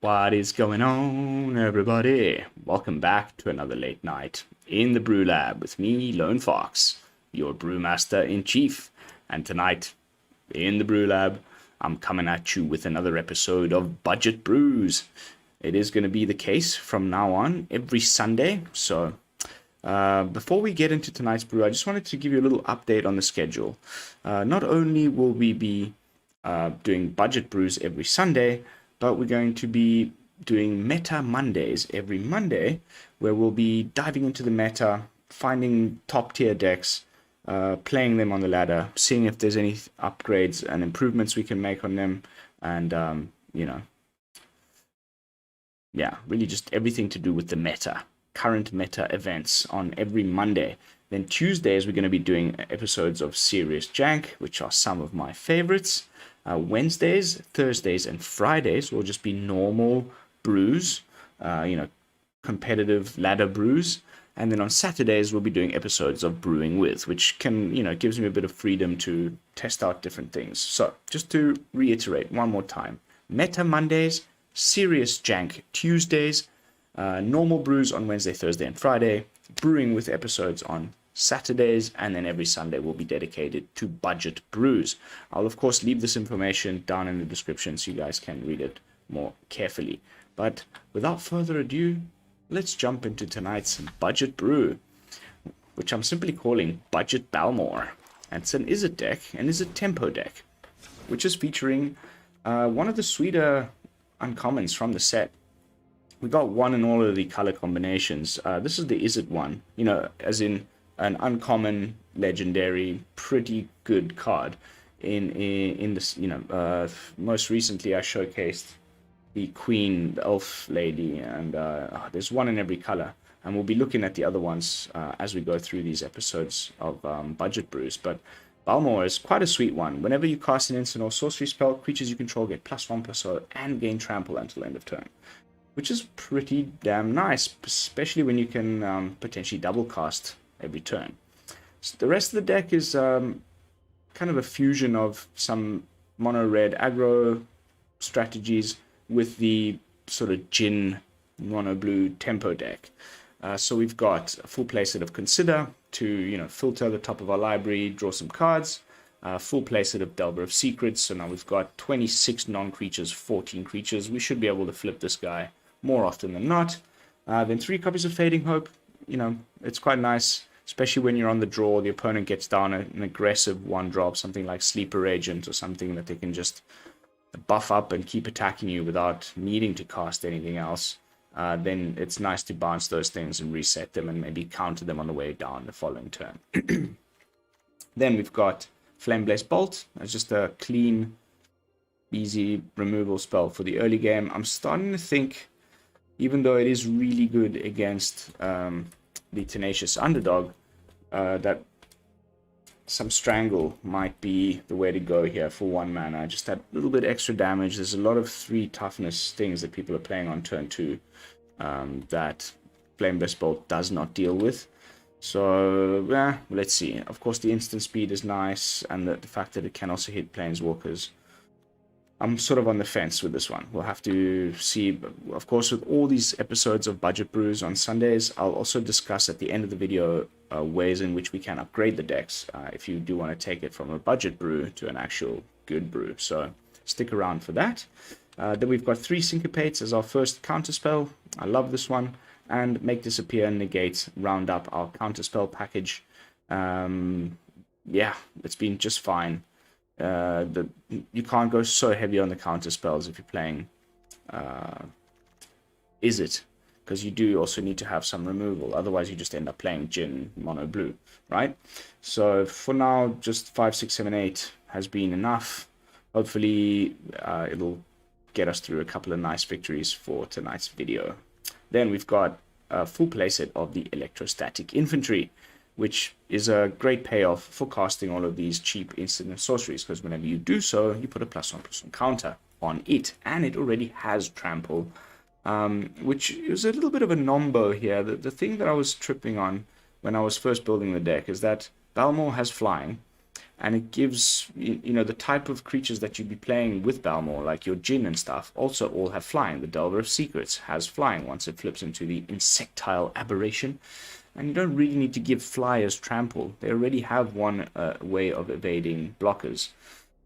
What is going on, everybody? Welcome back to another late night in the BrewLab with me, Lone Fox, your brewmaster in chief. And tonight, in the BrewLab, I'm coming at you with another episode of Budget Brews. It is going to be the case from now on every Sunday. So before we get into tonight's brew, I just wanted to give you a little update on the schedule. Not only will we be doing Budget Brews every Sunday, but we're going to be doing Meta Mondays every Monday, where we'll be diving into the meta, finding top tier decks, playing them on the ladder, seeing if there's any upgrades and improvements we can make on them, and really just everything to do with the meta, current meta events on every Monday. Then Tuesdays we're going to be doing episodes of Serious Jank, which are some of my favorites. Wednesdays, Thursdays, and Fridays will just be normal brews, competitive ladder brews. And then on Saturdays, we'll be doing episodes of Brewing With, which can, gives me a bit of freedom to test out different things. So just to reiterate one more time, Meta Mondays, Serious Jank Tuesdays, normal brews on Wednesday, Thursday, and Friday, Brewing With episodes on Saturdays, and then every Sunday will be dedicated to Budget Brews. I'll of course leave this information down in the description so you guys can read it more carefully. But without further ado, let's jump into tonight's Budget Brew, which I'm simply calling Budget Balmor. And it's an Izzet deck, an Izzet Tempo deck, which is featuring one of the sweeter uncommons from the set. We got one in all of the color combinations. This is the Izzet one, as in an uncommon, legendary, pretty good card. In this, most recently I showcased the Queen, the Elf Lady, and there's one in every color. And we'll be looking at the other ones as we go through these episodes of Budget Brews. But Balmor is quite a sweet one. Whenever you cast an instant or sorcery spell, creatures you control get +1/+0 and gain trample until end of turn, which is pretty damn nice, especially when you can potentially double cast every turn. So the rest of the deck is kind of a fusion of some mono red aggro strategies with the sort of Djinn mono blue tempo deck. So we've got a full playset of Consider to filter the top of our library, draw some cards. Full playset of Delver of Secrets. So now we've got 26 non-creatures, 14 creatures. We should be able to flip this guy more often than not. Then 3 copies of Fading Hope. It's quite nice, especially when you're on the draw, the opponent gets down an aggressive 1-drop, something like Sleeper Agent or something that they can just buff up and keep attacking you without needing to cast anything else. Then it's nice to bounce those things and reset them and maybe counter them on the way down the following turn. Then we've got Flameblaze Bolt. It's just a clean, easy removal spell for the early game. I'm starting to think, even though it is really good against the Tenacious Underdog, that some Strangle might be the way to go here for 1 mana. Just that little bit extra damage. There's a lot of 3 toughness things that people are playing on turn 2 that Flameblaze Bolt does not deal with. So, let's see. Of course, the instant speed is nice, and the fact that it can also hit Planeswalkers. I'm sort of on the fence with this one. We'll have to see. Of course, with all these episodes of Budget Brews on Sundays, I'll also discuss at the end of the video ways in which we can upgrade the decks if you do want to take it from a budget brew to an actual good brew. So stick around for that. Then we've got 3 Syncopates as our first counterspell. I love this one. And Make Disappear and Negate round up our counterspell package. It's been just fine. You can't go so heavy on the counter spells if you're playing Izzet, because you do also need to have some removal. Otherwise, you just end up playing Djinn mono blue, right? So for now, just 5, 6, 7, 8 has been enough. Hopefully, it'll get us through a couple of nice victories for tonight's video. Then we've got a full playset of the Electrostatic Infantry, which is a great payoff for casting all of these cheap instant and sorceries, because whenever you do so, you put a +1/+1 counter on it, and it already has trample, which is a little bit of a nombo here. The thing that I was tripping on when I was first building the deck is that Balmor has flying, and it gives, you know, the type of creatures that you'd be playing with Balmor, like your Djinn and stuff, also all have flying. The Delver of Secrets has flying once it flips into the Insectile Aberration. And you don't really need to give flyers trample. They already have one way of evading blockers.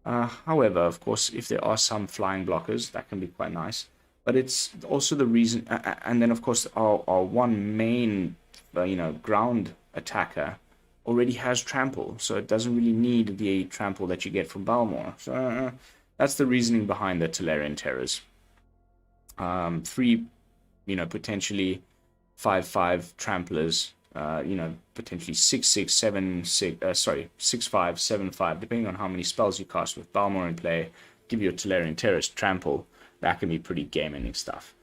However, of course, if there are some flying blockers, that can be quite nice. But it's also the reason... and then, of course, our one main, you know, ground attacker already has trample, so it doesn't really need the trample that you get from Balmor. So that's the reasoning behind the Tolarian Terrors. 3, you know, potentially 5/5 tramplers, you know, potentially 6/6, 7/6, 6/5, 7/5, depending on how many spells you cast with Balmor in play. Give you a Tolarian Terror's trample. That can be pretty game-ending stuff.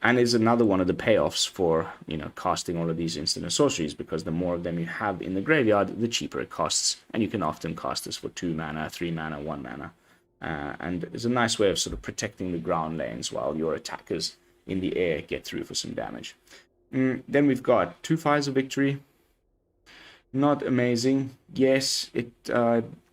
And is another one of the payoffs for, you know, casting all of these instant sorceries, because the more of them you have in the graveyard, the cheaper it costs, and you can often cast this for 2 mana, 3 mana, 1 mana. And it's a nice way of sort of protecting the ground lanes while your attackers in the air get through for some damage. Then we've got 2 Fires of Victory. Not amazing. Yes, it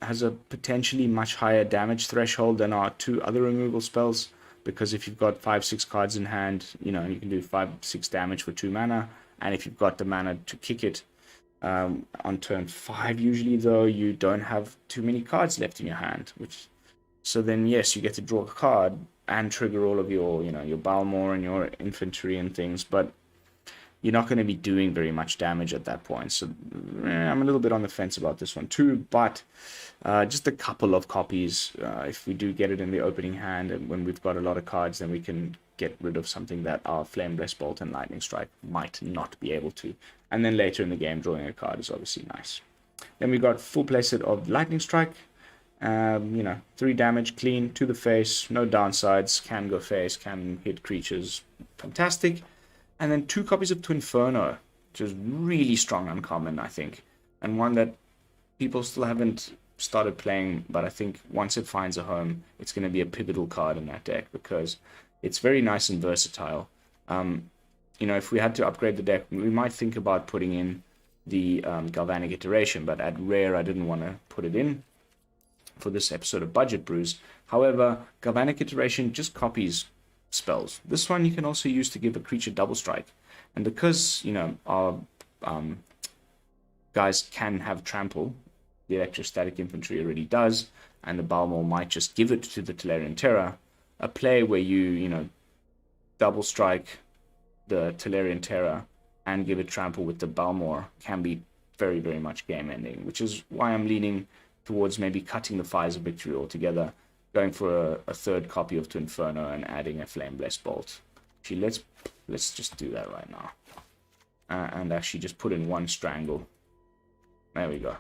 has a potentially much higher damage threshold than our 2 other removal spells, because if you've got 5-6 cards in hand, you know, you can do 5-6 damage for 2 mana, and if you've got the mana to kick it on turn 5, usually, though, you don't have too many cards left in your hand, which... So then, yes, you get to draw a card and trigger all of your, you know, your Balmor and your infantry and things, but you're not going to be doing very much damage at that point. So I'm a little bit on the fence about this one too, but just a couple of copies. If we do get it in the opening hand, and when we've got a lot of cards, then we can get rid of something that our Flame Blessed Bolt and Lightning Strike might not be able to. And then later in the game, drawing a card is obviously nice. Then we got full playset of Lightning Strike. You know, 3 damage, clean, to the face, no downsides, can go face, can hit creatures, fantastic. And then 2 copies of Twinferno, which is really strong uncommon, I think. And one that people still haven't started playing, but I think once it finds a home, it's going to be a pivotal card in that deck, because it's very nice and versatile. You know, if we had to upgrade the deck, we might think about putting in the Galvanic Iteration, but at rare, I didn't want to put it in for this episode of Budget Brews. However, Galvanic Iteration just copies spells. This one you can also use to give a creature double strike, and because, you know, our guys can have trample, the Electrostatic Infantry already does, and the Balmor might just give it to the Tolarian Terror. A play where you know, double strike the Tolarian Terror and give it trample with the Balmor can be very, very much game ending, which is why I'm leaning towards maybe cutting the Fires of Victory altogether, going for a 3rd copy of Twinferno and adding a Flame Blessed Bolt. Actually, let's just do that right now. And actually just put in 1 Strangle. There we go.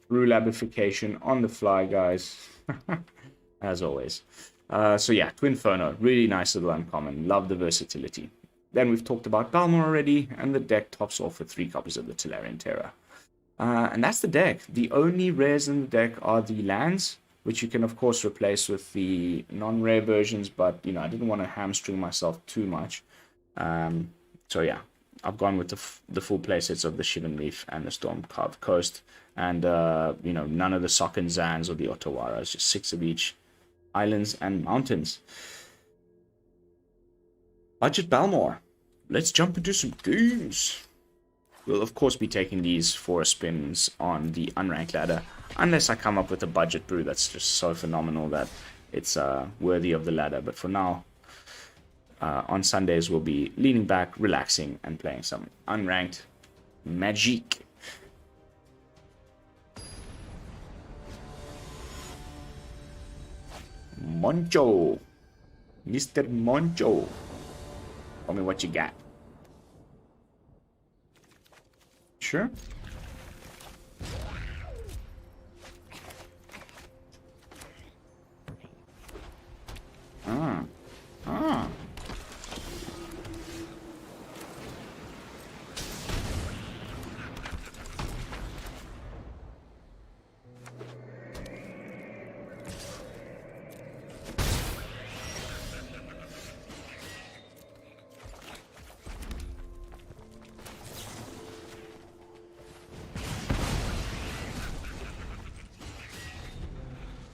BrewLabification on the fly, guys. As always. So yeah, Twinferno, really nice little uncommon. Love the versatility. Then we've talked about Balmor already, and the deck tops off with 3 copies of the Tolarian Terror. And that's the deck. The only rares in the deck are the lands, which you can, of course, replace with the non-rare versions, but, you know, I didn't want to hamstring myself too much. So, yeah, I've gone with the full playsets of the Shivan Reef and the Stormcarved Coast, and, you know, none of the Sokenzans or the Otawaras, just 6 of each, islands and mountains. Budget Balmor. Let's jump into some games. We'll, of course, be taking these 4 spins on the unranked ladder, unless I come up with a budget brew that's just so phenomenal that it's worthy of the ladder. But for now, on Sundays, we'll be leaning back, relaxing, and playing some unranked Magic. Moncho. Mr. Moncho. Tell me what you got. Sure. Ah.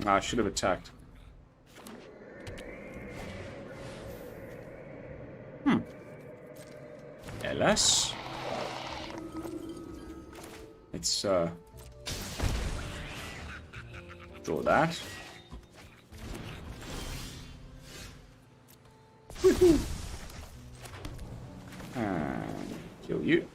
I should have attacked. LS. Let's draw that. Woohoo! And kill you.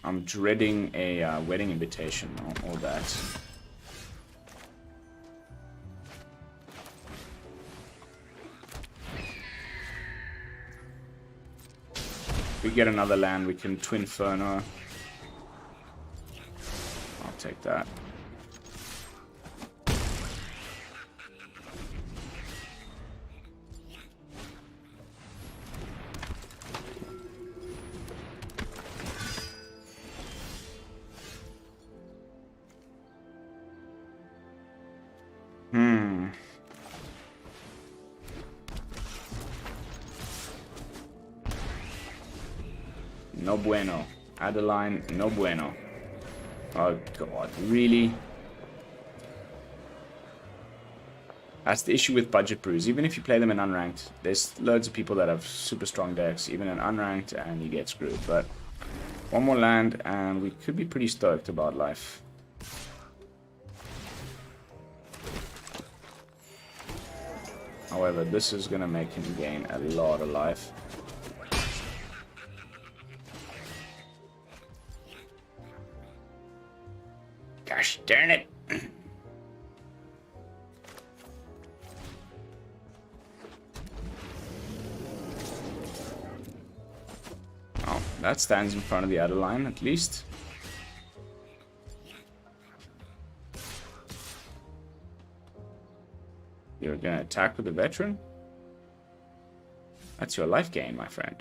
I'm dreading a wedding invitation or that. If we get another land, we can Twinferno. I'll take that. No bueno. Adeline, no bueno. Oh god, really? That's the issue with budget brews. Even if you play them in unranked, there's loads of people that have super strong decks, even in unranked, and you get screwed. But one more land, and we could be pretty stoked about life. However, this is gonna make him gain a lot of life. Gosh darn it. Oh, that stands in front of the other line at least. You're gonna attack with the veteran? That's your life gain, my friend.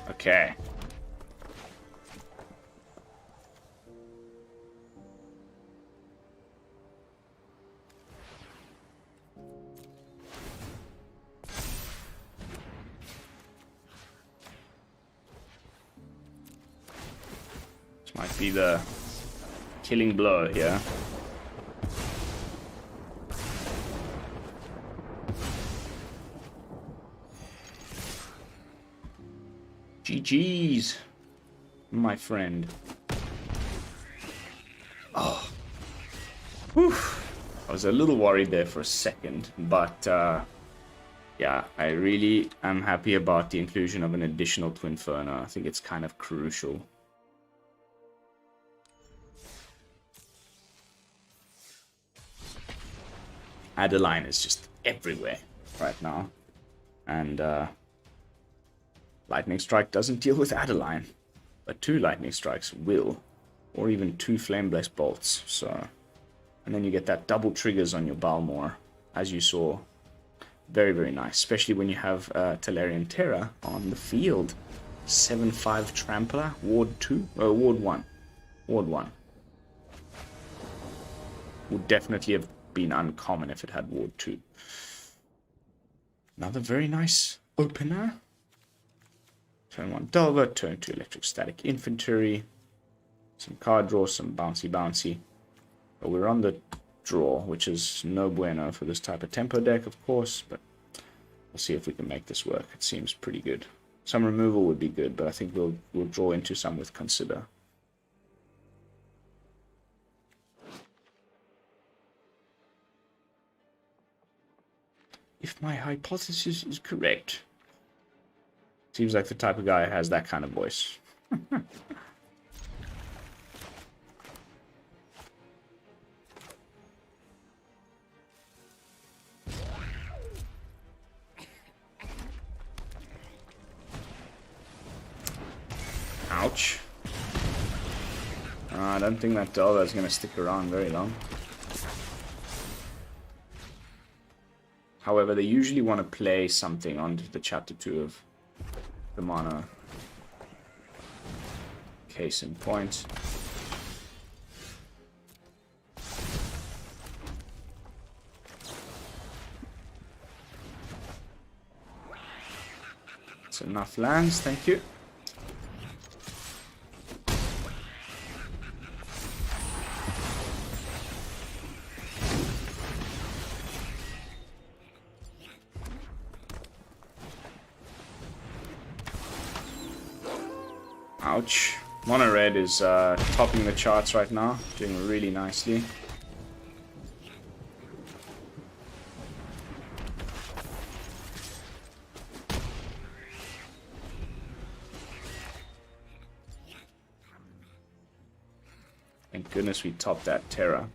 Okay. This might be the killing blow here. GG's, my friend. Oh. Whew. I was a little worried there for a second, but yeah, I really am happy about the inclusion of an additional Twinferno. I think it's kind of crucial. Adeline is just everywhere right now. And Lightning Strike doesn't deal with Adeline, but 2 Lightning Strikes will, or even 2 Flame Blessed Bolts. So, and then you get that double triggers on your Balmor, as you saw. Very, very nice, especially when you have Tolarian Terror on the field. 7/5 Trampler, Ward 2, Ward 1. Ward 1. Would definitely have been uncommon if it had Ward 2. Another very nice opener. Turn 1 Delver, turn 2 Electrostatic Infantry. Some card draw, some bouncy. But we're on the draw, which is no bueno for this type of tempo deck, of course. But we'll see if we can make this work. It seems pretty good. Some removal would be good, but I think we'll draw into some with Consider. If my hypothesis is correct. Seems like the type of guy who has that kind of voice. Ouch. I don't think that Delver is going to stick around very long. However, they usually want to play something onto the chapter 2 of the Mono. Case in point. That's enough lands, thank you. Ouch. Mono Red is topping the charts right now, doing really nicely. Thank goodness we topped that Terror.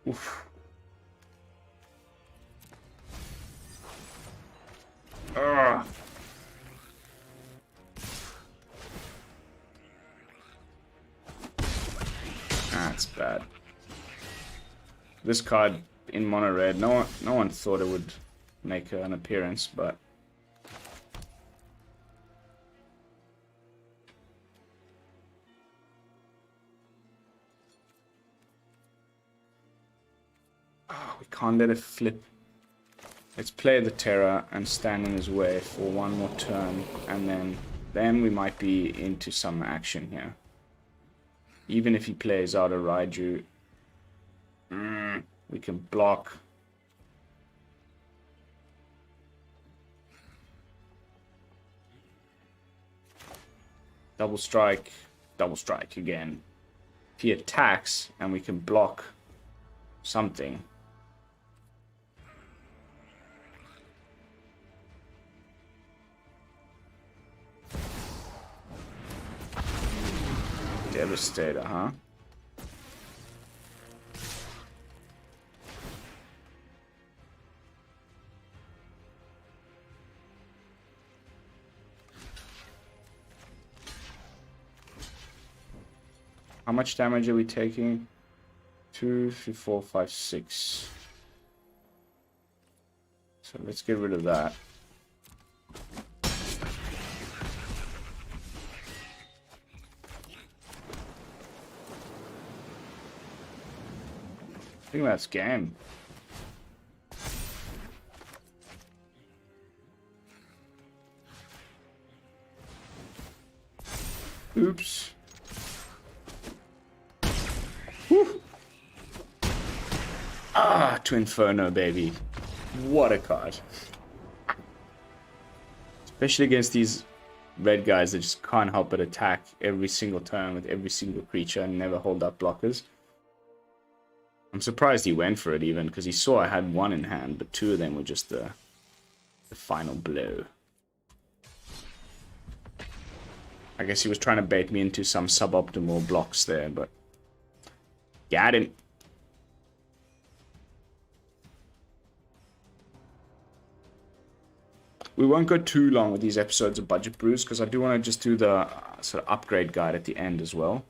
Oof. Ugh. That's bad. This card in mono red, no one thought it would make an appearance, but we can't let it flip. Let's play the Terror and stand in his way for one more turn, and then we might be into some action here. Even if he plays out a Raiju, we can block. Double strike again. If he attacks and we can block something. Devastator, huh? How much damage are we taking? 2, 3, 4, 5, 6. So let's get rid of that. I think that's game. Oops. Whew. Ah, Twinferno, baby. What a card. Especially against these red guys that just can't help but attack every single turn with every single creature and never hold up blockers. I'm surprised he went for it even, because he saw I had one in hand, but two of them were just the final blow. I guess he was trying to bait me into some suboptimal blocks there, but got him. We won't go too long with these episodes of Budget Brews, because I do want to just do the sort of upgrade guide at the end as well.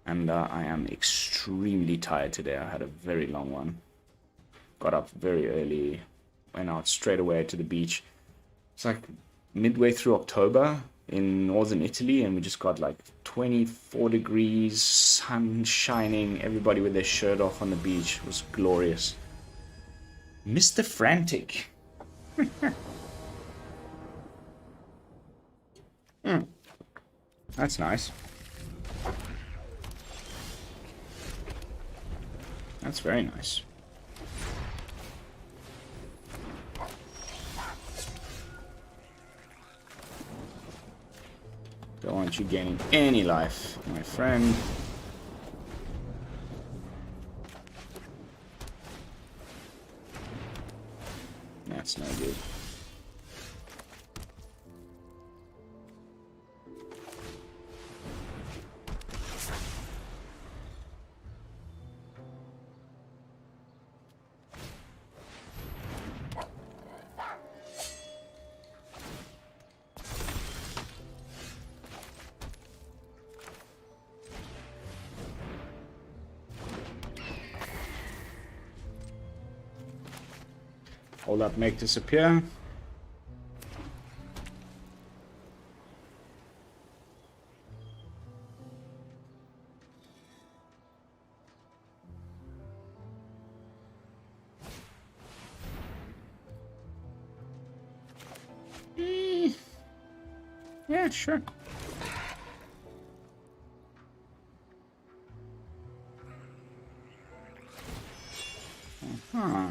And I am extremely tired today. I had a very long one. Got up very early. Went out straight away to the beach. It's like midway through October in northern Italy, and we just got like 24 degrees, sun shining, everybody with their shirt off on the beach. It was glorious. Mr. Frantic. That's nice. That's very nice. Don't want you gaining any life, my friend. That's no good. Hold up, make disappear. Yeah, sure. Uh-huh.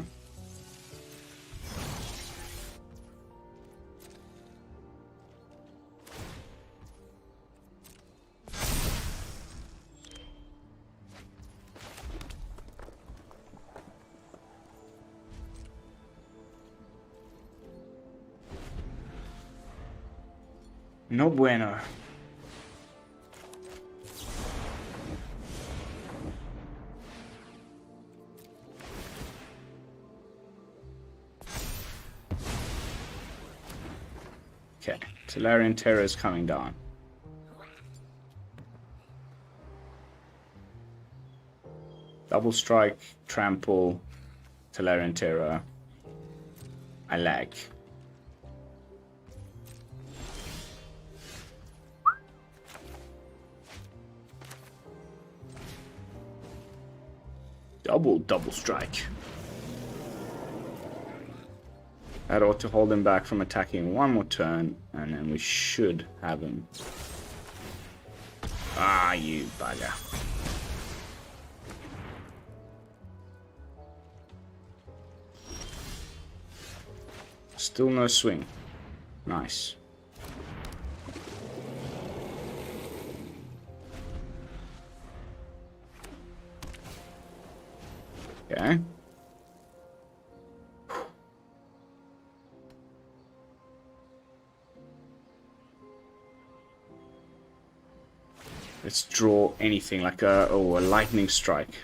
No bueno. Okay, Tolarian Terror is coming down. Double strike, trample, Tolarian Terror. I lag. Double strike. That ought to hold him back from attacking one more turn, and then we should have him. Ah, you bugger. Still no swing. Nice. Okay. Let's draw anything like a lightning strike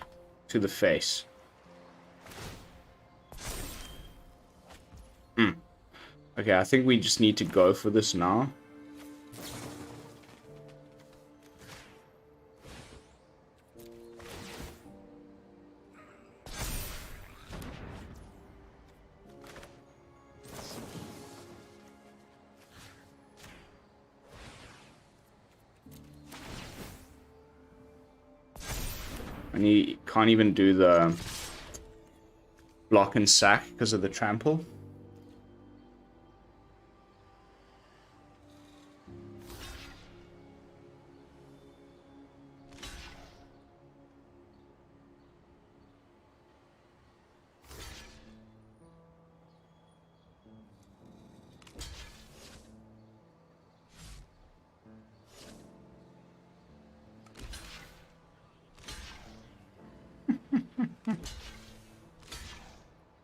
to the face. Okay, I think we just need to go for this now. And he can't even do the block and sack because of the trample.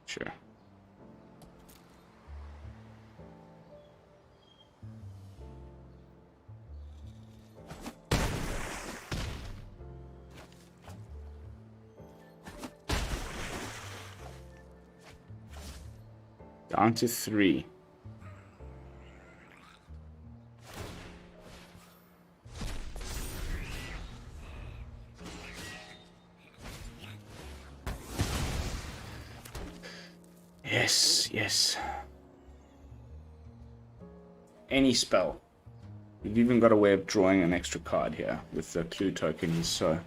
Sure. Down to 3. Yes. Any spell. We've even got a way of drawing an extra card here with the clue token he's so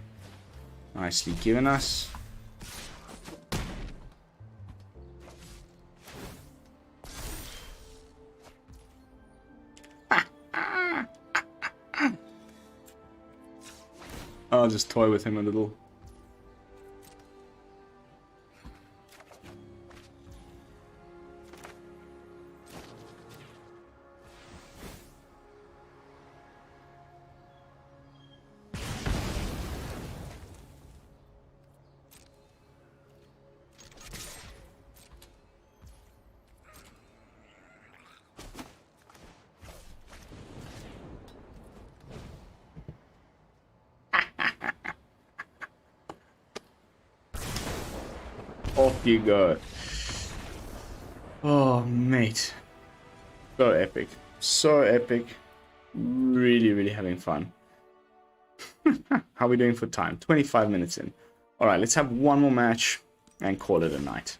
nicely given us. I'll just toy with him a little. Off you go. Oh, mate. So epic. So epic. Really, really having fun. How are we doing for time? 25 minutes in. Alright, let's have one more match and call it a night.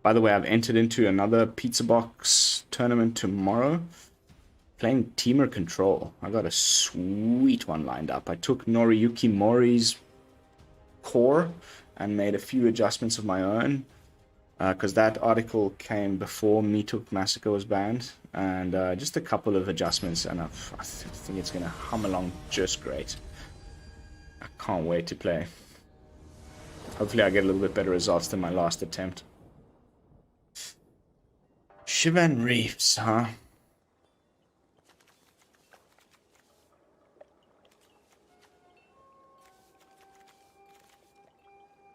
By the way, I've entered into another pizza box tournament tomorrow. Playing Teamer Control. I got a sweet one lined up. I took Noriyuki Mori's core and made a few adjustments of my own. Because that article came before Mitook Massacre was banned. And just a couple of adjustments. And I think it's going to hum along just great. I can't wait to play. Hopefully I get a little bit better results than my last attempt. Shivan Reefs, huh?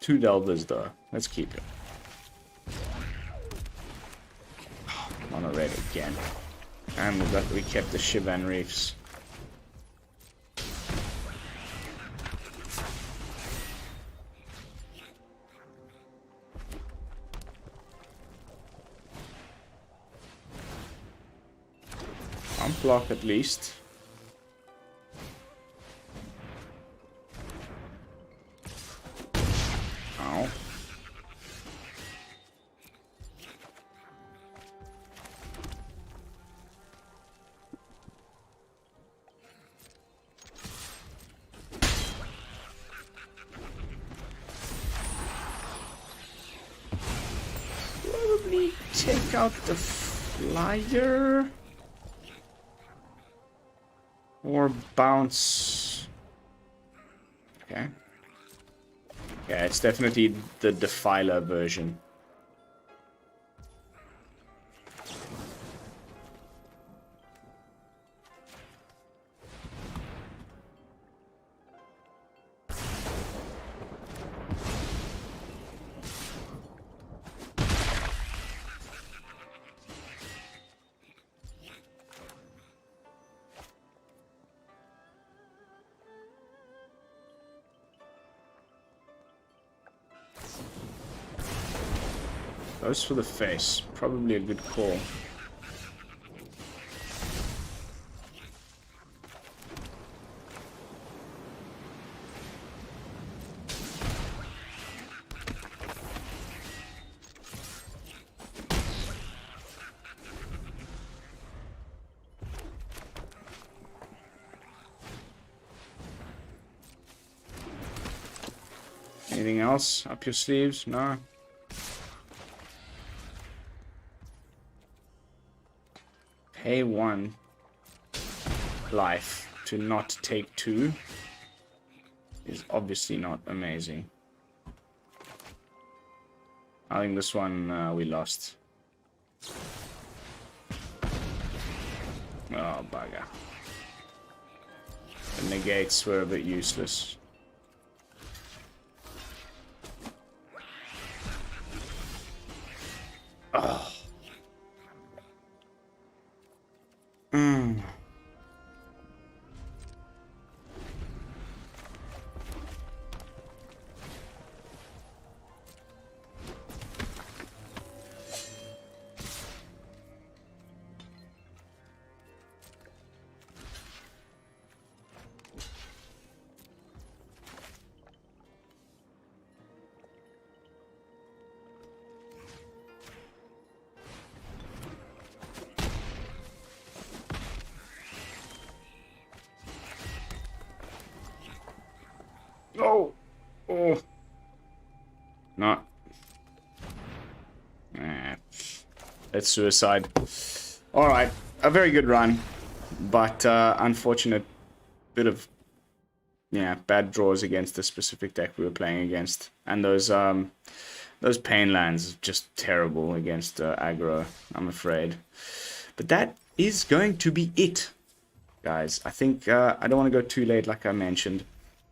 Two Delvers though. Let's keep it. On a red again. And we kept the Shivan Reefs. Block at least. Ow. Probably take out the flyer. Or bounce. Okay. Yeah, it's definitely the Defiler version. Goes for the face. Probably a good call. Anything else up your sleeves? No. Pay 1 life to not take 2 is obviously not amazing. I think this one we lost. Oh, bugger. The negates were a bit useless. Oh. Oh! Oh! No. Nah. That's suicide. Alright, a very good run. But unfortunate bit of bad draws against the specific deck we were playing against. And those pain lands just terrible against aggro, I'm afraid. But that is going to be it, guys. I think I don't want to go too late like I mentioned.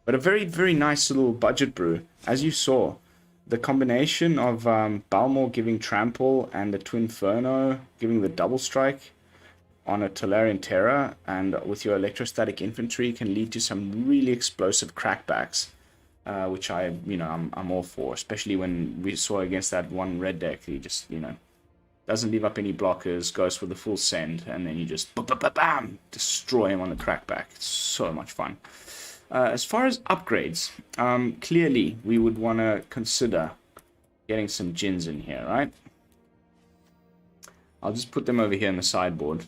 But a very, very nice little budget brew. As you saw, the combination of Balmor giving Trample and the Twinferno giving the double strike on a Tolarian Terror and with your Electrostatic Infantry can lead to some really explosive crackbacks, which I'm all for, especially when we saw against that one red deck. He just, doesn't leave up any blockers, goes for the full send, and then you just bam, destroy him on the crackback. It's so much fun. As far as upgrades, clearly we would want to consider getting some Djinns in here, right? I'll just put them over here in the sideboard.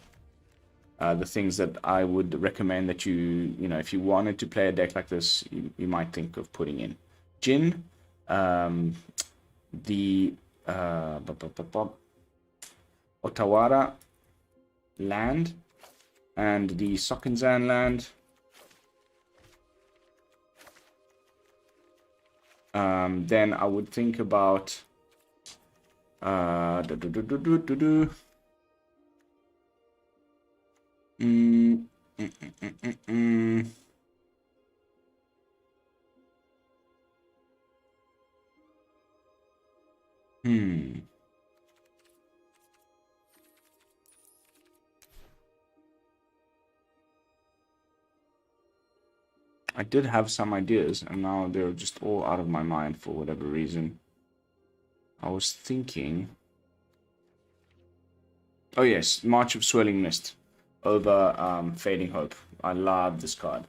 The things that I would recommend that you know, if you wanted to play a deck like this, you might think of putting in Djinn, the Otawara land, and the Sokenzan land. Then I would think about I did have some ideas, and now they're just all out of my mind for whatever reason. I was thinking... Oh yes, March of Swirling Mist over Fading Hope. I love this card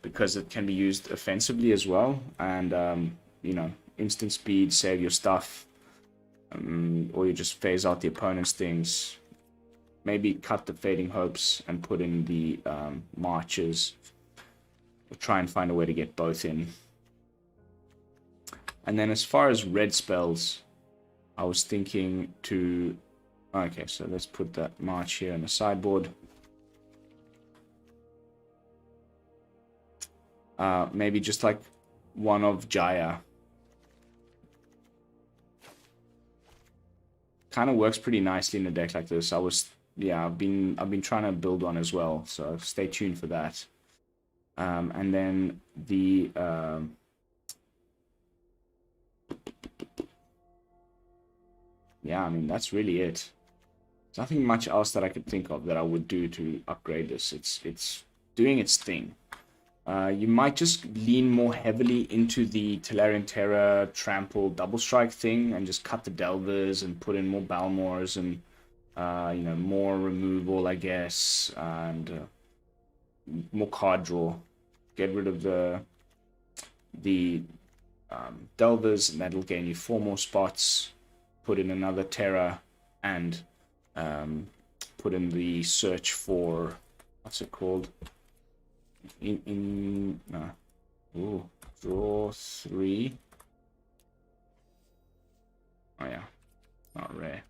because it can be used offensively as well, and you know, instant speed, save your stuff, or you just phase out the opponent's things. Maybe cut the Fading Hopes and put in the Marches. We'll try and find a way to get both in. And then as far as red spells, I was thinking to... Okay, so let's put that March here in the sideboard. Maybe just like one of Jaya. Kind of works pretty nicely in a deck like this. I've been trying to build one as well, so stay tuned for that. And then the yeah, I mean, that's really it. There's nothing much else that I could think of that I would do to upgrade this. It's doing its thing. You might just lean more heavily into the Tolarian Terror trample double strike thing and just cut the Delvers and put in more Balmors and you know, more removal, I guess, and more card draw. Get rid of the Delvers, and that'll gain you 4 more spots. Put in another Terror, and put in the search for, what's it called? Draw 3. Oh yeah, not rare.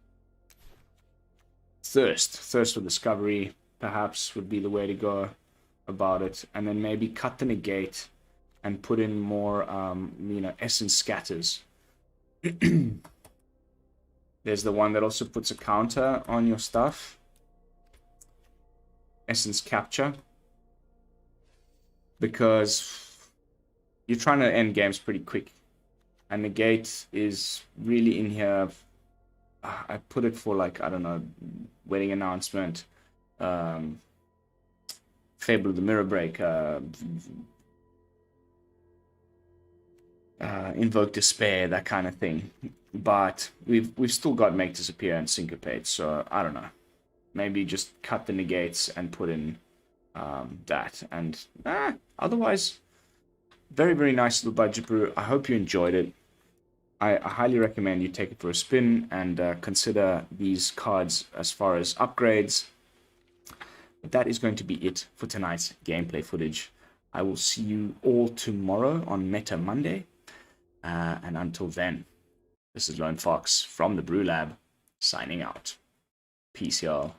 Thirst for discovery, perhaps, would be the way to go about it. And then maybe cut the negate and put in more you know, essence scatters. There's the one that also puts a counter on your stuff, essence capture, because you're trying to end games pretty quick, and negate is really in here. I put it for, like, I don't know, wedding announcement, Fable of the Mirror Break, Invoke Despair, that kind of thing. But we've still got Make Disappear and Syncopate, so I don't know. Maybe just cut the negates and put in that. And otherwise, very, very nice little budget brew. I hope you enjoyed it. I highly recommend you take it for a spin and consider these cards as far as upgrades. But that is going to be it for tonight's gameplay footage. I will see you all tomorrow on Meta Monday. And until then, this is Lone Fox from the BrewLab, signing out. Peace, y'all.